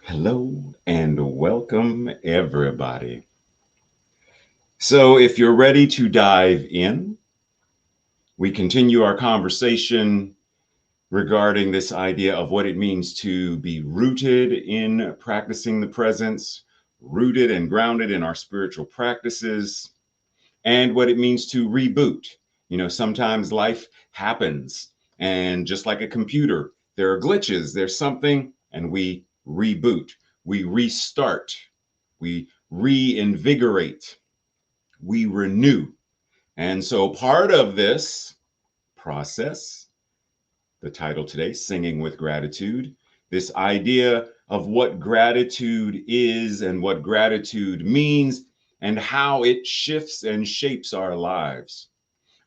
Hello and welcome, everybody. So, if you're ready to dive in, we continue our conversation regarding this idea of what it means to be rooted in practicing the presence, rooted and grounded in our spiritual practices, and what it means to reboot. Sometimes life happens, and just like a computer, there are glitches, there's something, and we reboot, we restart, we reinvigorate, we renew. And so, part of this process, the title today, Singing with Gratitude, this idea of what gratitude is and what gratitude means and how it shifts and shapes our lives.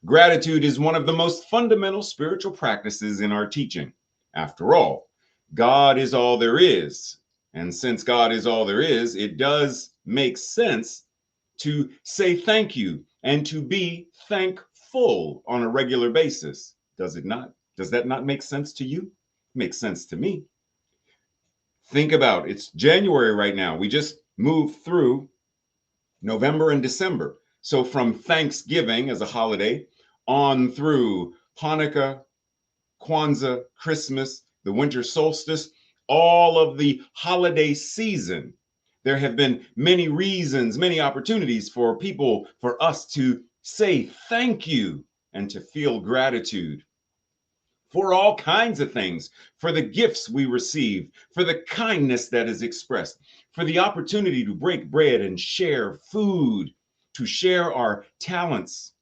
Gratitude is one of the most fundamental spiritual practices in our teaching. After all, God is all there is. And since God is all there is, it does make sense to say thank you and to be thankful on a regular basis. Does it not? Does that not make sense to you? It makes sense to me. Think about it's January right now. We just moved through November and December. So from Thanksgiving as a holiday on through Hanukkah, Kwanzaa, Christmas, the winter solstice, all of the holiday season, there have been many reasons, many opportunities for people, for us to say thank you and to feel gratitude for all kinds of things, for the gifts we receive, for the kindness that is expressed, for the opportunity to break bread and share food, to share our talents,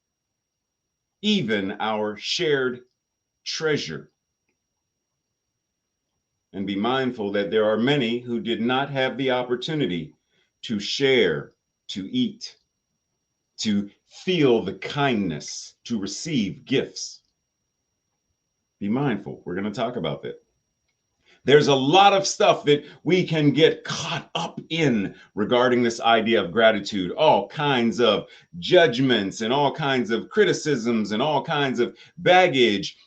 even our shared treasure. And be mindful that there are many who did not have the opportunity to share, to eat, to feel the kindness, to receive gifts. Be mindful. We're going to talk about that. There's a lot of stuff that we can get caught up in regarding this idea of gratitude, all kinds of judgments and all kinds of criticisms and all kinds of baggage.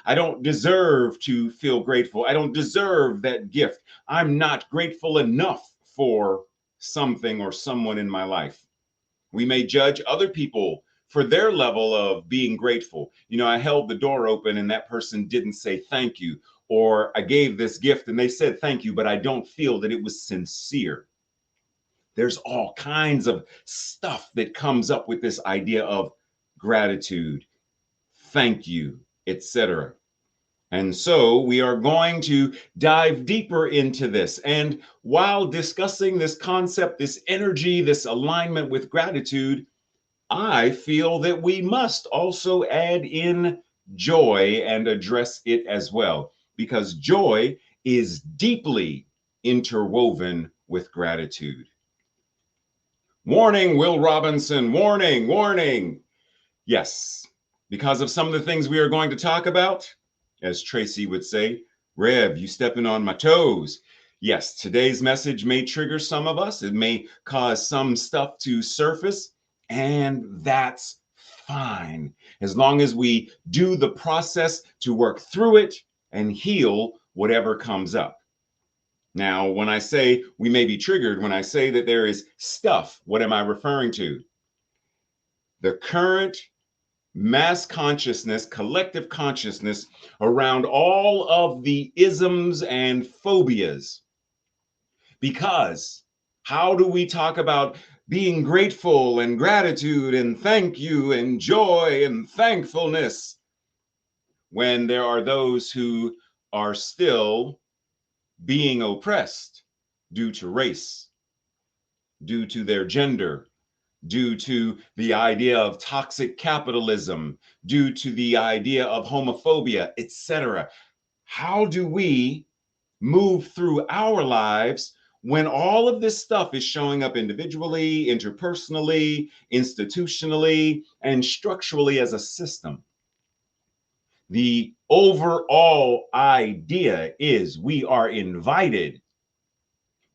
I don't deserve to feel grateful. I don't deserve that gift. I'm not grateful enough for something or someone in my life. We may judge other people for their level of being grateful. I held the door open and that person didn't say thank you, or I gave this gift and they said thank you, but I don't feel that it was sincere. There's all kinds of stuff that comes up with this idea of gratitude, thank you, etc. And so we are going to dive deeper into this. And while discussing this concept, this energy, this alignment with gratitude, I feel that we must also add in joy and address it as well, because joy is deeply interwoven with gratitude. Warning, Will Robinson, warning, warning. Yes, because of some of the things we are going to talk about, as Tracy would say, Rev, you stepping on my toes. Yes, today's message may trigger some of us. It may cause some stuff to surface, and that's fine. As long as we do the process to work through it and heal whatever comes up. Now, when I say we may be triggered, when I say that there is stuff, what am I referring to? The current mass consciousness, collective consciousness around all of the isms and phobias. Because how do we talk about being grateful and gratitude and thank you and joy and thankfulness when there are those who are still being oppressed due to race, due to their gender, due to the idea of toxic capitalism, due to the idea of homophobia, etc. How do we move through our lives when all of this stuff is showing up individually, interpersonally, institutionally, and structurally as a system? The overall idea is we are invited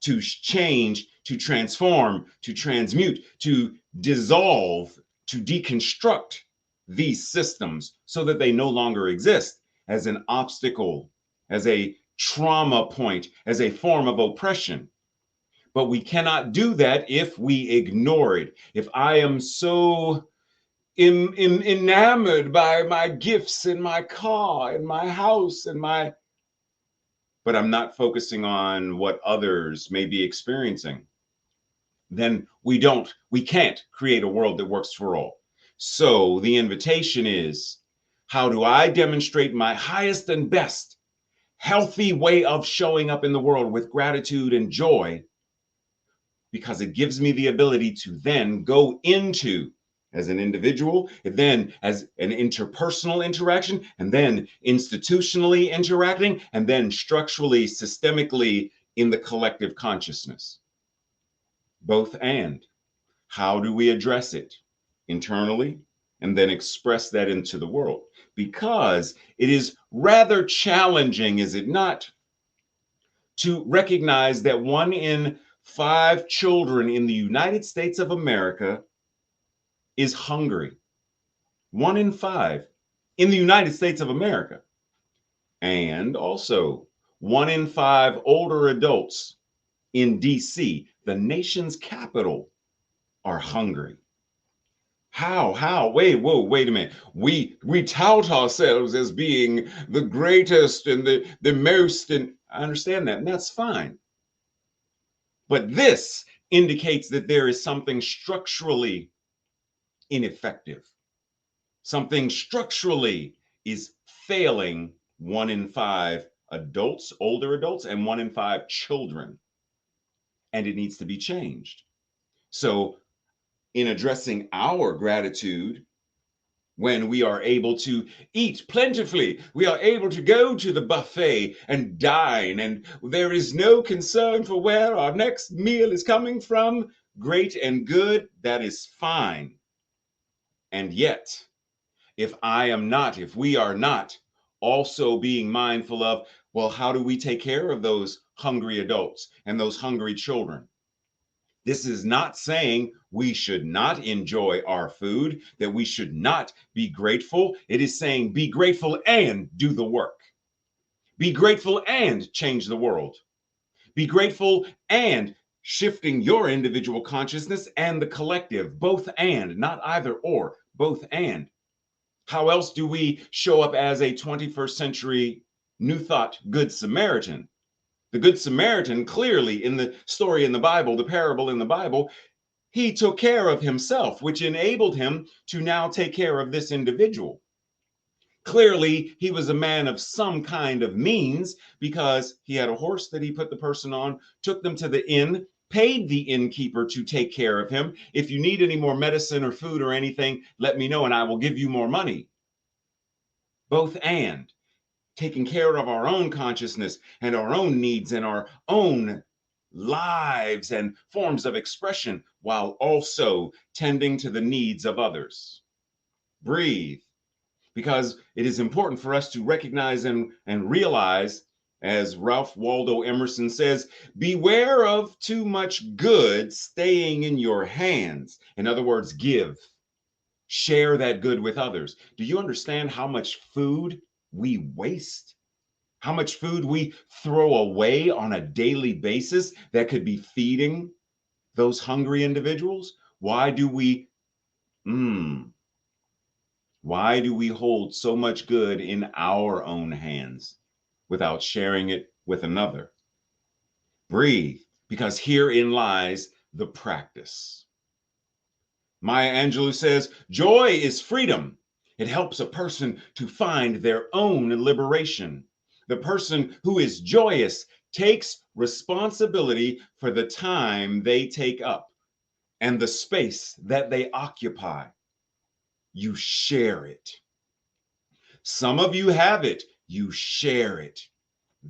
to change, to transform, to transmute, to dissolve, to deconstruct these systems so that they no longer exist as an obstacle, as a trauma point, as a form of oppression. But we cannot do that if we ignore it. If I am so enamored by my gifts and my car and my house and but I'm not focusing on what others may be experiencing, then we can't create a world that works for all. So the invitation is, how do I demonstrate my highest and best healthy way of showing up in the world with gratitude and joy? Because it gives me the ability to then go into, as an individual, and then as an interpersonal interaction, and then institutionally interacting, and then structurally, systemically in the collective consciousness. Both and. How do we address it? Internally, and then express that into the world. Because it is rather challenging, is it not, to recognize that 1 in 5 children in the United States of America is hungry. 1 in 5 in the United States of America. And also 1 in 5 older adults in DC, the nation's capital, are hungry. How? Wait a minute. We tout ourselves as being the greatest and the most, and I understand that, and that's fine. But this indicates that there is something structurally ineffective. Something structurally is failing 1 in 5 adults, older adults, and 1 in 5 children. And it needs to be changed. So, in addressing our gratitude, when we are able to eat plentifully, we are able to go to the buffet and dine, and there is no concern for where our next meal is coming from. Great and good, that is fine. And yet, if we are not also being mindful of, well, how do we take care of those hungry adults and those hungry children? This is not saying we should not enjoy our food, that we should not be grateful. It is saying be grateful and do the work. Be grateful and change the world. Be grateful and shifting your individual consciousness and the collective, both and, not either or, both and. How else do we show up as a 21st century New Thought Good Samaritan? The Good Samaritan, clearly in the story in the Bible, the parable in the Bible, he took care of himself, which enabled him to now take care of this individual. Clearly, he was a man of some kind of means, because he had a horse that he put the person on, took them to the inn, paid the innkeeper to take care of him. If you need any more medicine or food or anything, let me know and I will give you more money. Both and. Taking care of our own consciousness and our own needs and our own lives and forms of expression, while also tending to the needs of others. Breathe, because it is important for us to recognize and realize, as Ralph Waldo Emerson says, beware of too much good staying in your hands. In other words, give. Share that good with others. Do you understand how much food we waste? How much food we throw away on a daily basis that could be feeding those hungry individuals? Why do we hold so much good in our own hands without sharing it with another? Breathe, because herein lies the practice. Maya Angelou says, joy is freedom. It helps a person to find their own liberation. The person who is joyous takes responsibility for the time they take up and the space that they occupy. You share it. Some of you have it, you share it.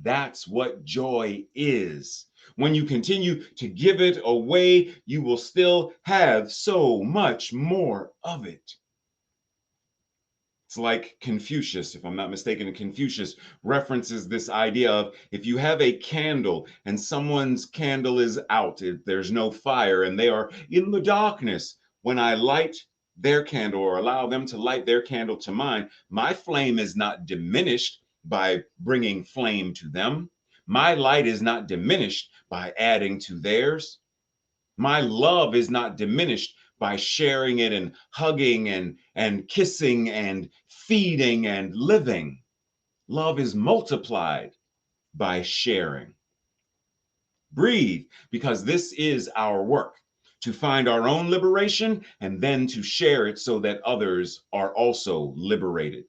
That's what joy is. When you continue to give it away, you will still have so much more of it. It's like Confucius, if I'm not mistaken, Confucius references this idea of, if you have a candle and someone's candle is out, there's no fire and they are in the darkness, when I light their candle or allow them to light their candle to mine, my flame is not diminished by bringing flame to them. My light is not diminished by adding to theirs. My love is not diminished by sharing it and hugging and kissing and feeding and living. Love is multiplied by sharing. Breathe, because this is our work, to find our own liberation and then to share it so that others are also liberated.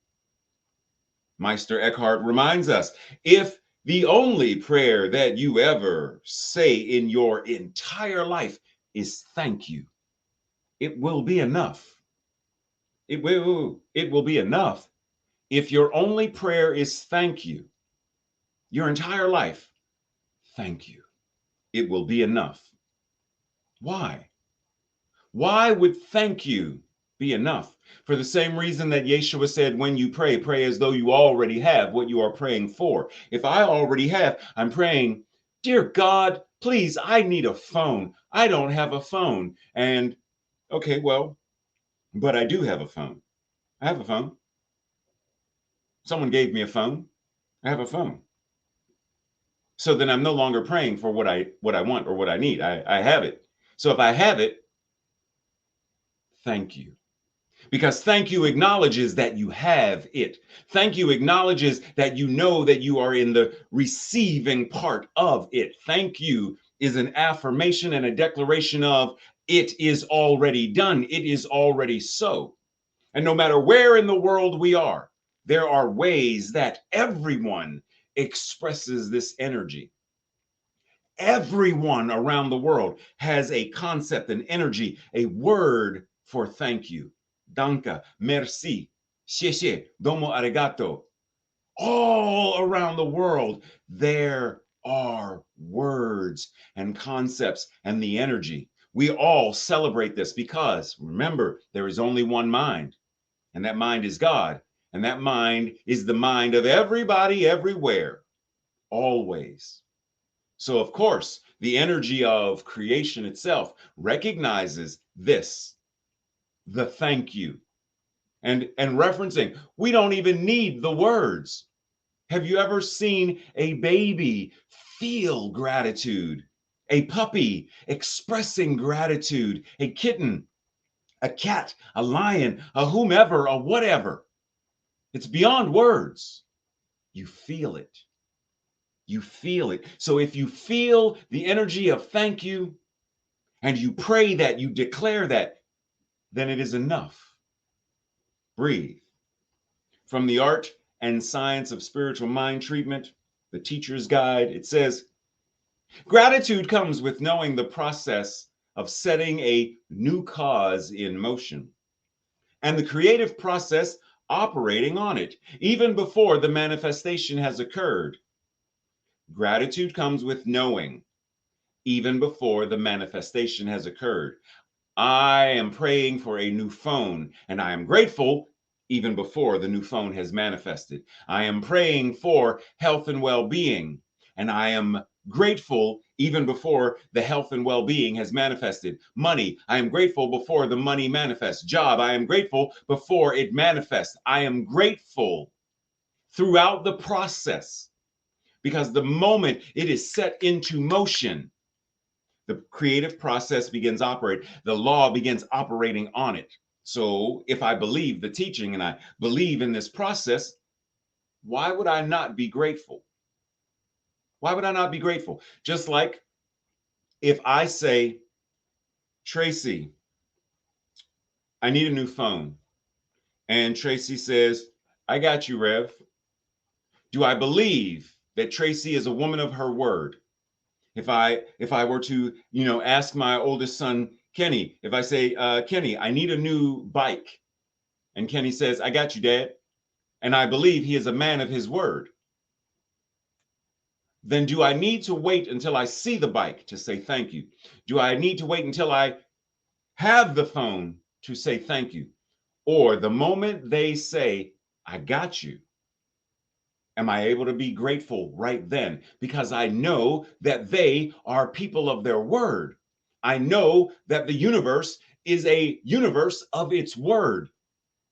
Meister Eckhart reminds us, if the only prayer that you ever say in your entire life is thank you, it will be enough. It will be enough. If your only prayer is thank you, your entire life, thank you, it will be enough. Why? Why would thank you be enough? For the same reason that Yeshua said, when you pray, pray as though you already have what you are praying for. If I already have, I'm praying, dear God, please, I need a phone. I don't have a phone. And okay, well, but I do have a phone. I have a phone. Someone gave me a phone. I have a phone. So then I'm no longer praying for what I want or what I need. I have it. So if I have it, thank you. Because thank you acknowledges that you have it. Thank you acknowledges that you know that you are in the receiving part of it. Thank you is an affirmation and a declaration of it is already done. It is already so. And no matter where in the world we are, there are ways that everyone expresses this energy. Everyone around the world has a concept, an energy, a word for thank you. Danke, merci, xie, domo arigato. All around the world, there are words and concepts and the energy. We all celebrate this because remember, there is only one mind, and that mind is God. And that mind is the mind of everybody, everywhere, always. So, of course, the energy of creation itself recognizes this, the thank you, and referencing, we don't even need the words. Have you ever seen a baby feel gratitude? A puppy expressing gratitude, a kitten, a cat, a lion, a whomever, a whatever. It's beyond words. You feel it. You feel it. So if you feel the energy of thank you and you pray that, you declare that, then it is enough. Breathe. From the Art and Science of Spiritual Mind Treatment, the Teacher's Guide, it says, gratitude comes with knowing the process of setting a new cause in motion and the creative process operating on it, even before the manifestation has occurred. Gratitude comes with knowing, even before the manifestation has occurred. I am praying for a new phone, and I am grateful even before the new phone has manifested. I am praying for health and well-being, and I am grateful even before the health and well-being has manifested. Money, I am grateful before the money manifests. Job, I am grateful before it manifests. I am grateful throughout the process because the moment it is set into motion, the creative process begins operating. The law begins operating on it. So if I believe the teaching and I believe in this process, why would I not be grateful? Why would I not be grateful? Just like if I say, Tracy, I need a new phone. And Tracy says, I got you, Rev. Do I believe that Tracy is a woman of her word? If I were to, ask my oldest son, Kenny, if I say, Kenny, I need a new bike. And Kenny says, I got you, Dad. And I believe he is a man of his word. Then do I need to wait until I see the bike to say thank you? Do I need to wait until I have the phone to say thank you? Or the moment they say, I got you, am I able to be grateful right then? Because I know that they are people of their word. I know that the universe is a universe of its word,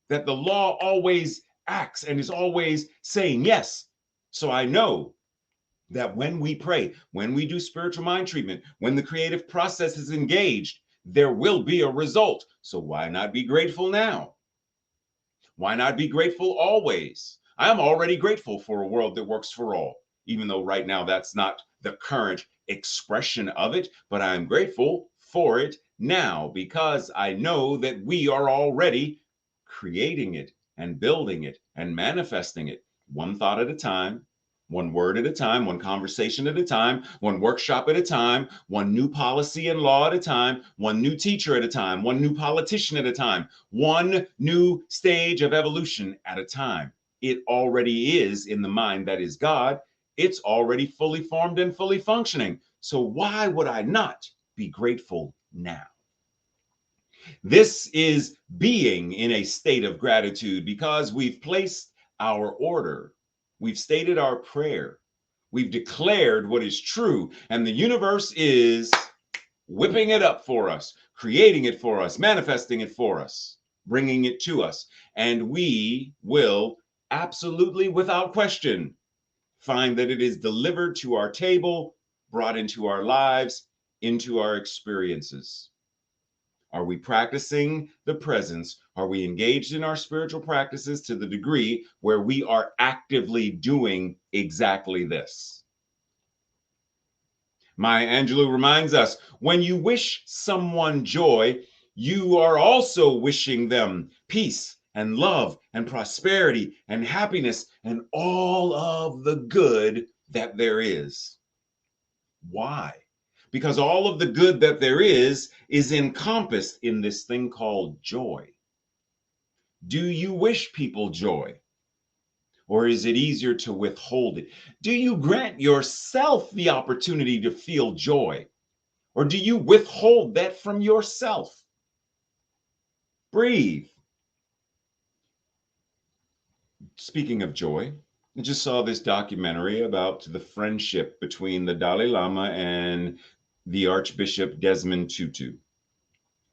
that the law always acts and is always saying yes. So I know that when we pray, when we do spiritual mind treatment, when the creative process is engaged, there will be a result. So why not be grateful now? Why not be grateful always? I am already grateful for a world that works for all, even though right now that's not the current expression of it, but I'm grateful for it now because I know that we are already creating it and building it and manifesting it one thought at a time, one word at a time, one conversation at a time, one workshop at a time, one new policy and law at a time, one new teacher at a time, one new politician at a time, one new stage of evolution at a time. It already is in the mind that is God. It's already fully formed and fully functioning. So why would I not be grateful now? This is being in a state of gratitude because we've placed our order, we've stated our prayer, we've declared what is true, and the universe is whipping it up for us, creating it for us, manifesting it for us, bringing it to us. And we will absolutely, without question, find that it is delivered to our table, brought into our lives, into our experiences. Are we practicing the presence? Are we engaged in our spiritual practices to the degree where we are actively doing exactly this? Maya Angelou reminds us when you wish someone joy, you are also wishing them peace and love and prosperity and happiness and all of the good that there is. Why? Because all of the good that there is encompassed in this thing called joy. Do you wish people joy? Or is it easier to withhold it? Do you grant yourself the opportunity to feel joy? Or do you withhold that from yourself? Breathe. Speaking of joy, I just saw this documentary about the friendship between the Dalai Lama and the Archbishop Desmond Tutu.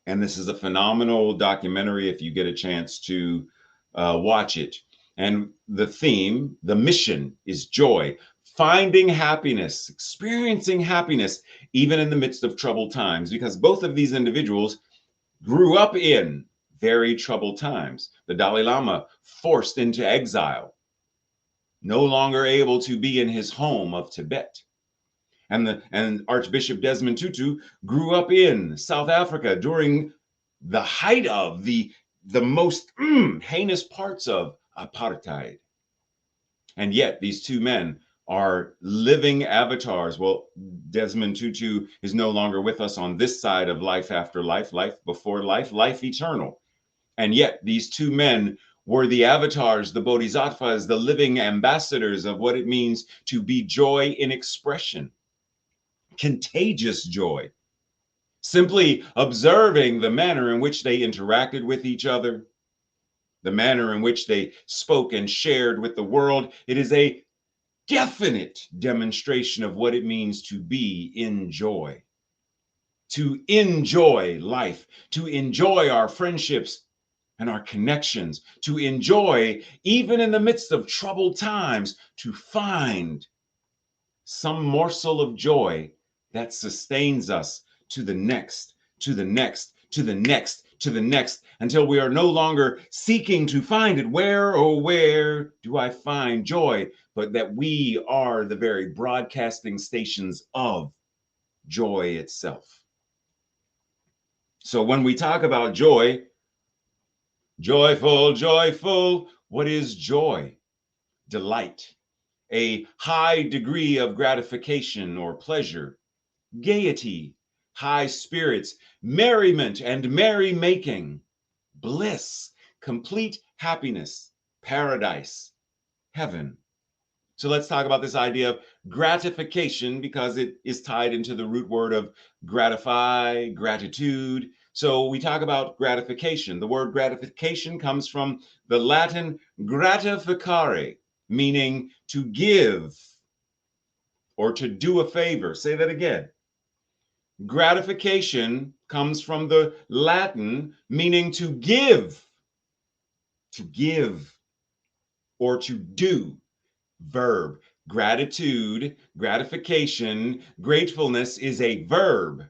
And this is a phenomenal documentary if you get a chance to watch it. And the theme, the mission is joy, finding happiness, experiencing happiness, even in the midst of troubled times, because both of these individuals grew up in very troubled times. The Dalai Lama forced into exile, no longer able to be in his home of Tibet. And Archbishop Desmond Tutu grew up in South Africa during the height of the most heinous parts of apartheid. And yet these two men are living avatars. Well, Desmond Tutu is no longer with us on this side of life after life, life before life, life eternal. And yet these two men were the avatars, the bodhisattvas, the living ambassadors of what it means to be joy in expression, contagious joy. Simply observing the manner in which they interacted with each other, the manner in which they spoke and shared with the world, it is a definite demonstration of what it means to be in joy, to enjoy life, to enjoy our friendships and our connections, to enjoy, even in the midst of troubled times, to find some morsel of joy that sustains us to the next, to the next, to the next, to the next, until we are no longer seeking to find it. Where, oh, where do I find joy? But that we are the very broadcasting stations of joy itself. So when we talk about joy, joyful, joyful, what is joy? Delight, a high degree of gratification or pleasure, gaiety, high spirits, merriment and merrymaking, bliss, complete happiness, paradise, heaven. So let's talk about this idea of gratification because it is tied into the root word of gratify, gratitude. So we talk about gratification. The word gratification comes from the Latin gratificare, meaning to give or to do a favor. Say that again. Gratification comes from the Latin meaning to give or to do. Verb. Gratitude, gratification, gratefulness is a verb.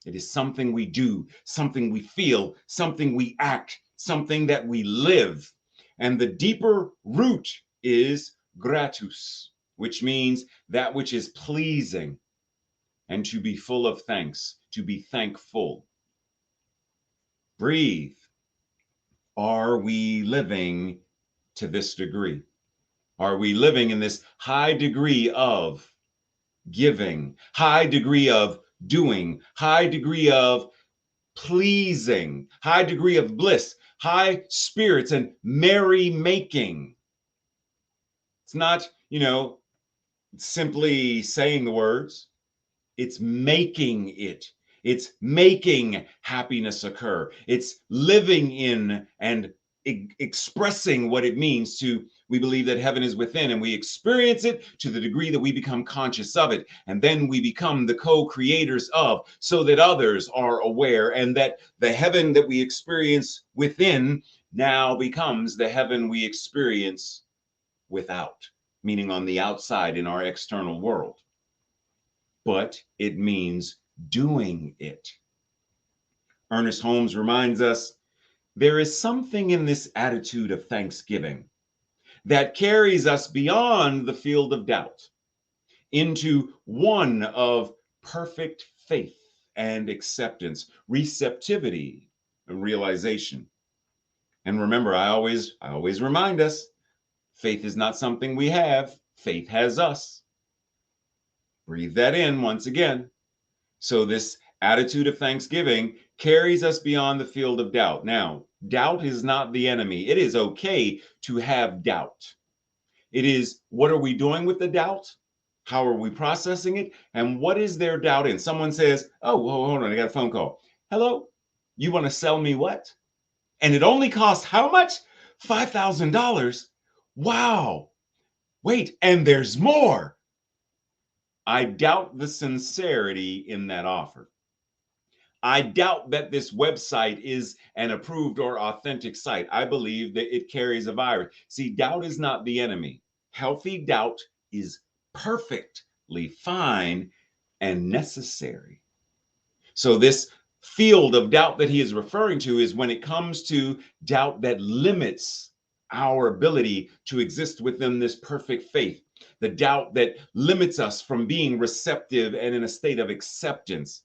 It is something we do, something we feel, something we act, something that we live. And the deeper root is gratus, which means that which is pleasing, and to be full of thanks, to be thankful. Breathe. Are we living to this degree? Are we living in this high degree of giving, high degree of doing, high degree of pleasing, high degree of bliss, high spirits, and merry making? It's not, simply saying the words, it's making it. It's making happiness occur. It's living in and expressing what it means to, we believe that heaven is within, and we experience it to the degree that we become conscious of it. And then we become the co-creators of, so that others are aware, and that the heaven that we experience within now becomes the heaven we experience without, meaning on the outside in our external world. But it means doing it. Ernest Holmes reminds us there is something in this attitude of thanksgiving that carries us beyond the field of doubt into one of perfect faith and acceptance, receptivity and realization. And remember, I always remind us, faith is not something we have, faith has us. Breathe that in once again. So this attitude of thanksgiving carries us beyond the field of doubt. Now, doubt is not the enemy. It is okay to have doubt. It is, what are we doing with the doubt? How are we processing it? And what is there doubt in? Someone says, oh, hold on, I got a phone call. Hello, you want to sell me what? And it only costs how much? $5,000. Wow. Wait, and there's more. I doubt the sincerity in that offer. I doubt that this website is an approved or authentic site. I believe that it carries a virus. See, doubt is not the enemy. Healthy doubt is perfectly fine and necessary. So this field of doubt that he is referring to is when it comes to doubt that limits our ability to exist within this perfect faith, the doubt that limits us from being receptive and in a state of acceptance.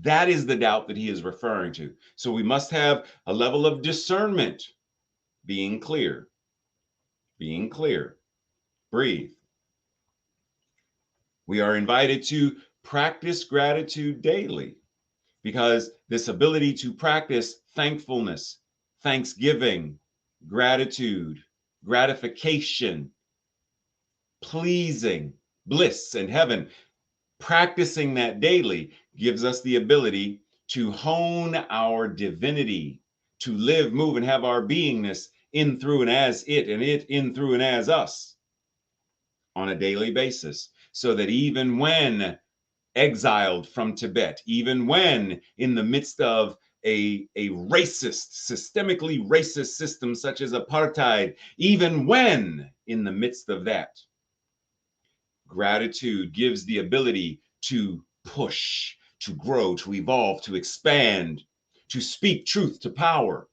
That is the doubt that he is referring to. So we must have a level of discernment, being clear, breathe. We are invited to practice gratitude daily, because this ability to practice thankfulness, thanksgiving, gratitude, gratification, pleasing, bliss, and heaven, practicing that daily gives us the ability to hone our divinity, to live, move, and have our beingness in, through, and as it, and it in, through, and as us on a daily basis. So that even when exiled from Tibet, even when in the midst of a racist, systemically racist system such as apartheid, even when in the midst of that, gratitude gives the ability to push, to grow, to evolve, to expand, to speak truth to power,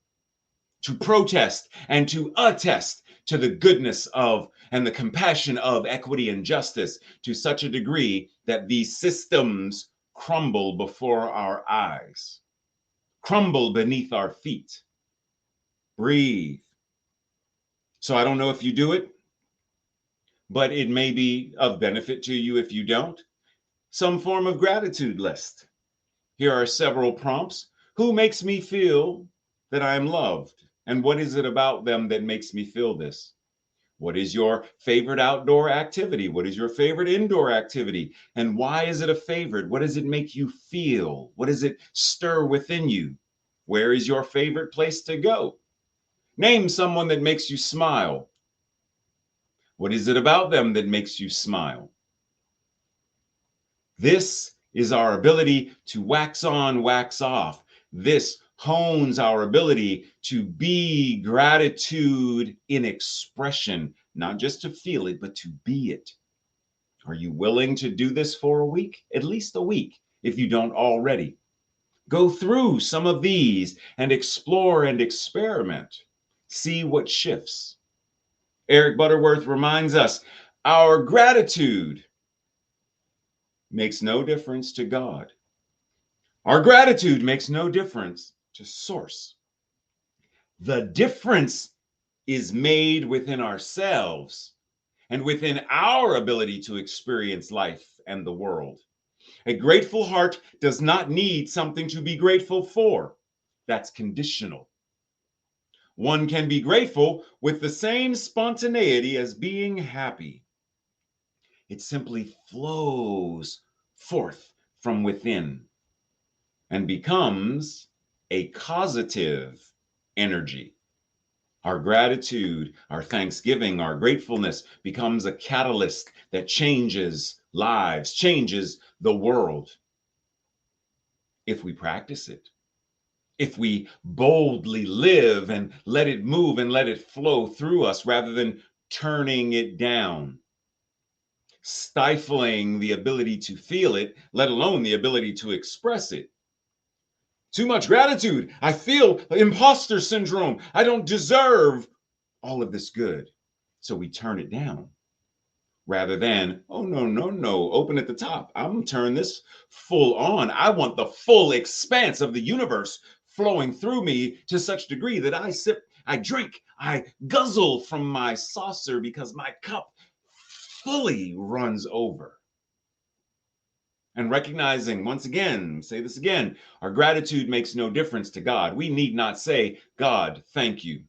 to protest and to attest to the goodness of and the compassion of equity and justice to such a degree that these systems crumble before our eyes, crumble beneath our feet. Breathe. So I don't know if you do it, but it may be of benefit to you if you don't. Some form of gratitude list. Here are several prompts. Who makes me feel that I am loved? And what is it about them that makes me feel this? What is your favorite outdoor activity? What is your favorite indoor activity? And why is it a favorite? What does it make you feel? What does it stir within you? Where is your favorite place to go? Name someone that makes you smile. What is it about them that makes you smile? This is our ability to wax on, wax off. This hones our ability to be gratitude in expression, not just to feel it, but to be it. Are you willing to do this for a week? At least a week, if you don't already. Go through some of these and explore and experiment. See what shifts. Eric Butterworth reminds us our gratitude makes no difference to God. Our gratitude makes no difference to Source. The difference is made within ourselves and within our ability to experience life and the world. A grateful heart does not need something to be grateful for. That's conditional. One can be grateful with the same spontaneity as being happy. It simply flows forth from within and becomes a causative energy. Our gratitude, our thanksgiving, our gratefulness becomes a catalyst that changes lives, changes the world if we practice it. If we boldly live and let it move and let it flow through us rather than turning it down, stifling the ability to feel it, let alone the ability to express it. Too much gratitude. I feel imposter syndrome. I don't deserve all of this good. So we turn it down rather than, oh, no, no, no, open at the top. I'm going to turn this full on. I want the full expanse of the universe flowing through me to such degree that I sip, I drink, I guzzle from my saucer because my cup fully runs over. And recognizing, once again, say this again, our gratitude makes no difference to God. We need not say, God, thank you.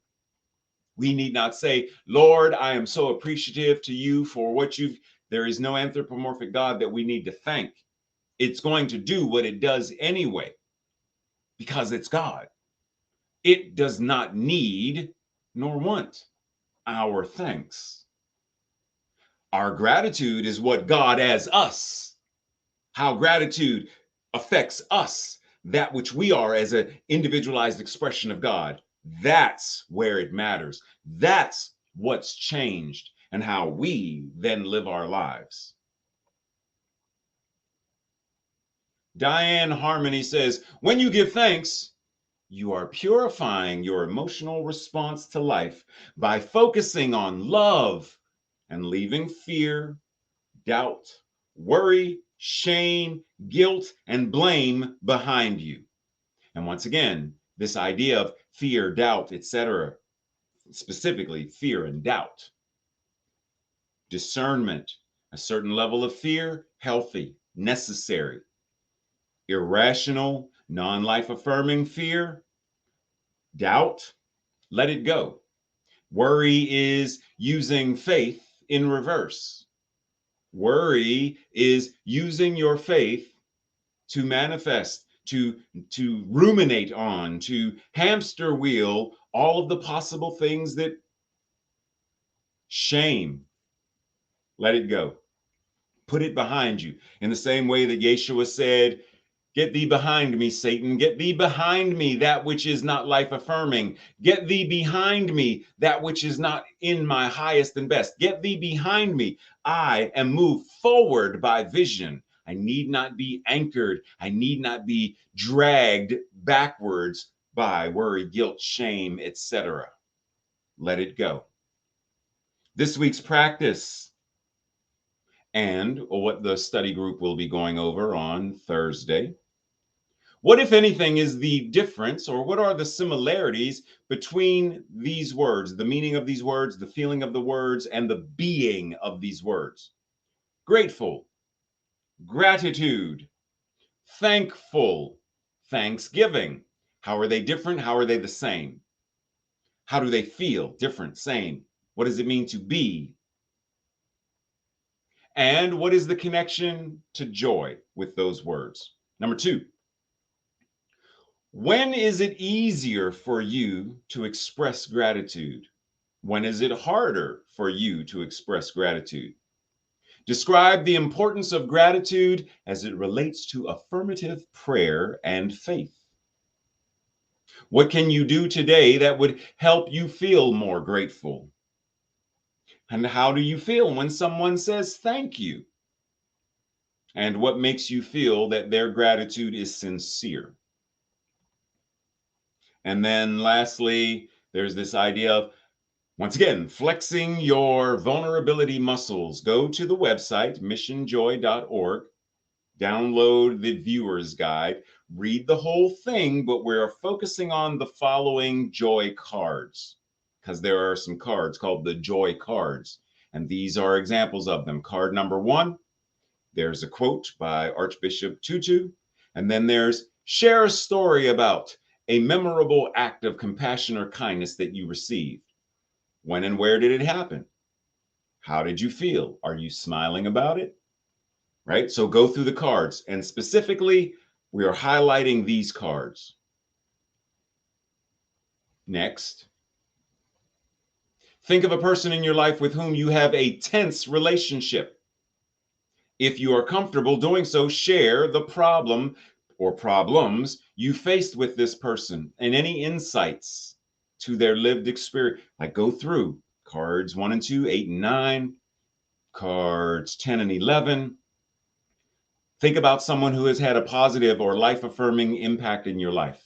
We need not say, Lord, I am so appreciative to you for what you've. There is no anthropomorphic God that we need to thank. It's going to do what it does anyway, because it's God. It does not need nor want our thanks. Our gratitude is what God as us, how gratitude affects us, that which we are as an individualized expression of God. That's where it matters. That's what's changed and how we then live our lives. Diane Harmony says, when you give thanks, you are purifying your emotional response to life by focusing on love and leaving fear, doubt, worry, shame, guilt, and blame behind you. And once again, this idea of fear, doubt, etc., specifically fear and doubt. Discernment, a certain level of fear, healthy, necessary. Irrational, non-life affirming fear, doubt, let it go. Worry is using faith in reverse. Worry is using your faith to manifest, to ruminate on, to hamster wheel all of the possible things that shame. Let it go. Put it behind you. In the same way that Yeshua said, get thee behind me, Satan. Get thee behind me, that which is not life affirming. Get thee behind me, that which is not in my highest and best. Get thee behind me. I am moved forward by vision. I need not be anchored. I need not be dragged backwards by worry, guilt, shame, etc. Let it go. This week's practice and what the study group will be going over on Thursday. What, if anything, is the difference, or what are the similarities between these words, the meaning of these words, the feeling of the words, and the being of these words? Grateful, gratitude, thankful, thanksgiving. How are they different? How are they the same? How do they feel? Different, same. What does it mean to be? And what is the connection to joy with those words? Number two, when is it easier for you to express gratitude? When is it harder for you to express gratitude? Describe the importance of gratitude as it relates to affirmative prayer and faith. What can you do today that would help you feel more grateful? And how do you feel when someone says thank you? And what makes you feel that their gratitude is sincere? And then lastly, there's this idea of, once again, flexing your vulnerability muscles. Go to the website, missionjoy.org, download the viewer's guide, read the whole thing, but we're focusing on the following joy cards because there are some cards called the joy cards. And these are examples of them. Card number 1, there's a quote by Archbishop Tutu. And then there's share a story about a memorable act of compassion or kindness that you received. When and where did it happen? How did you feel? Are you smiling about it? Right? So go through the cards. And specifically, we are highlighting these cards. Next, think of a person in your life with whom you have a tense relationship. If you are comfortable doing so, share the problem or problems you faced with this person and any insights to their lived experience. Like go through cards 1 and 2, 8 and 9, cards 10 and 11. Think about someone who has had a positive or life-affirming impact in your life.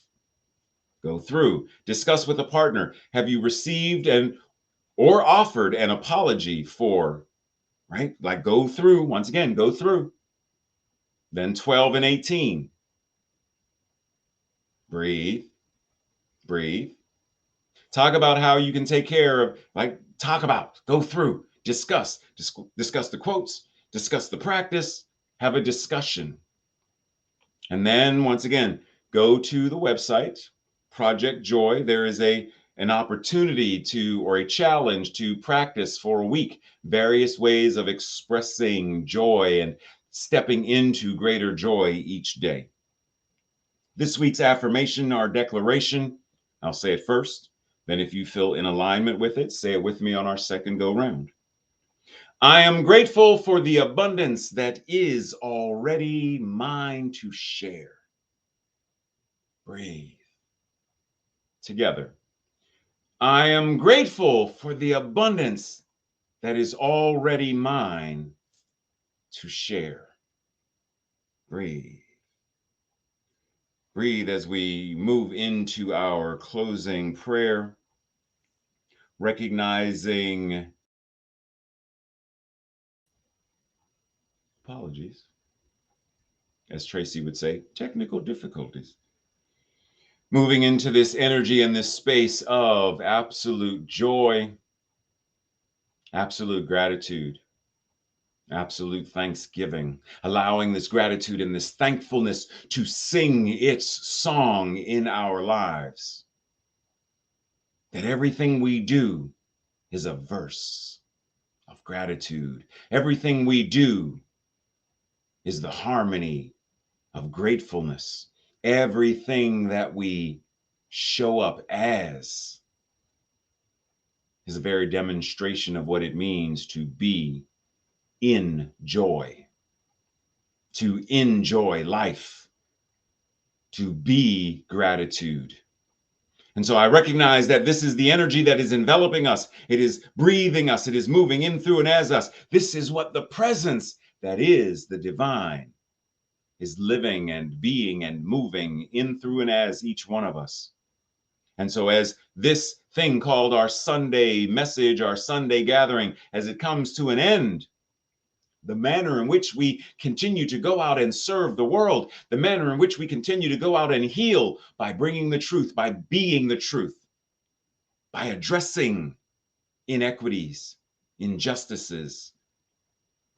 Go through, discuss with a partner. Have you received or offered an apology for, right? Like go through, once again, go through. Then 12 and 18. Breathe, breathe. Talk about how you can take care of, go through, discuss the quotes, discuss the practice, have a discussion. And then once again, go to the website, Project Joy. There is an opportunity or a challenge to practice for a week, various ways of expressing joy and stepping into greater joy each day. This week's affirmation, our declaration, I'll say it first. Then if you feel in alignment with it, say it with me on our second go round. I am grateful for the abundance that is already mine to share. Breathe. Together. I am grateful for the abundance that is already mine to share. Breathe. Breathe as we move into our closing prayer, recognizing apologies, as Tracy would say, technical difficulties. Moving into this energy and this space of absolute joy, absolute gratitude, absolute thanksgiving, allowing this gratitude and this thankfulness to sing its song in our lives. That everything we do is a verse of gratitude. Everything we do is the harmony of gratefulness. Everything that we show up as is a very demonstration of what it means to be in joy, to enjoy life, to be gratitude. And so I recognize that this is the energy that is enveloping us. It is breathing us. It is moving in, through, and as us. This is what the presence that is the divine is living and being and moving in, through, and as each one of us. And so as this thing called our Sunday message, our Sunday gathering, as it comes to an end, the manner in which we continue to go out and serve the world, the manner in which we continue to go out and heal by bringing the truth, by being the truth, by addressing inequities, injustices,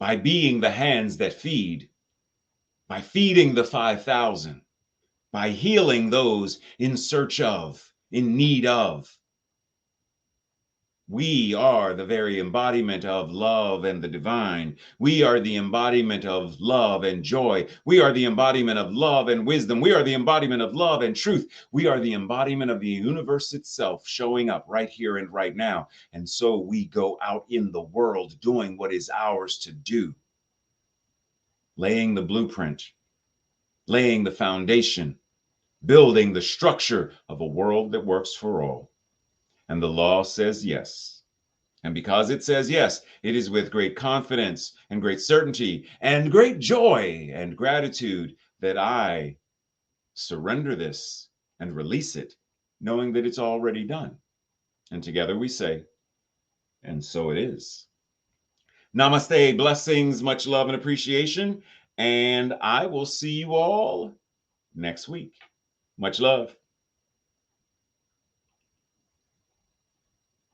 by being the hands that feed, by feeding the 5,000, by healing those in search of, in need of. We are the very embodiment of love and the divine. We are the embodiment of love and joy. We are the embodiment of love and wisdom. We are the embodiment of love and truth. We are the embodiment of the universe itself showing up right here and right now. And so we go out in the world doing what is ours to do, laying the blueprint, laying the foundation, building the structure of a world that works for all. And the law says yes. And because it says yes, it is with great confidence and great certainty and great joy and gratitude that I surrender this and release it, knowing that it's already done. And together we say, and so it is. Namaste, blessings, much love and appreciation. And I will see you all next week. Much love.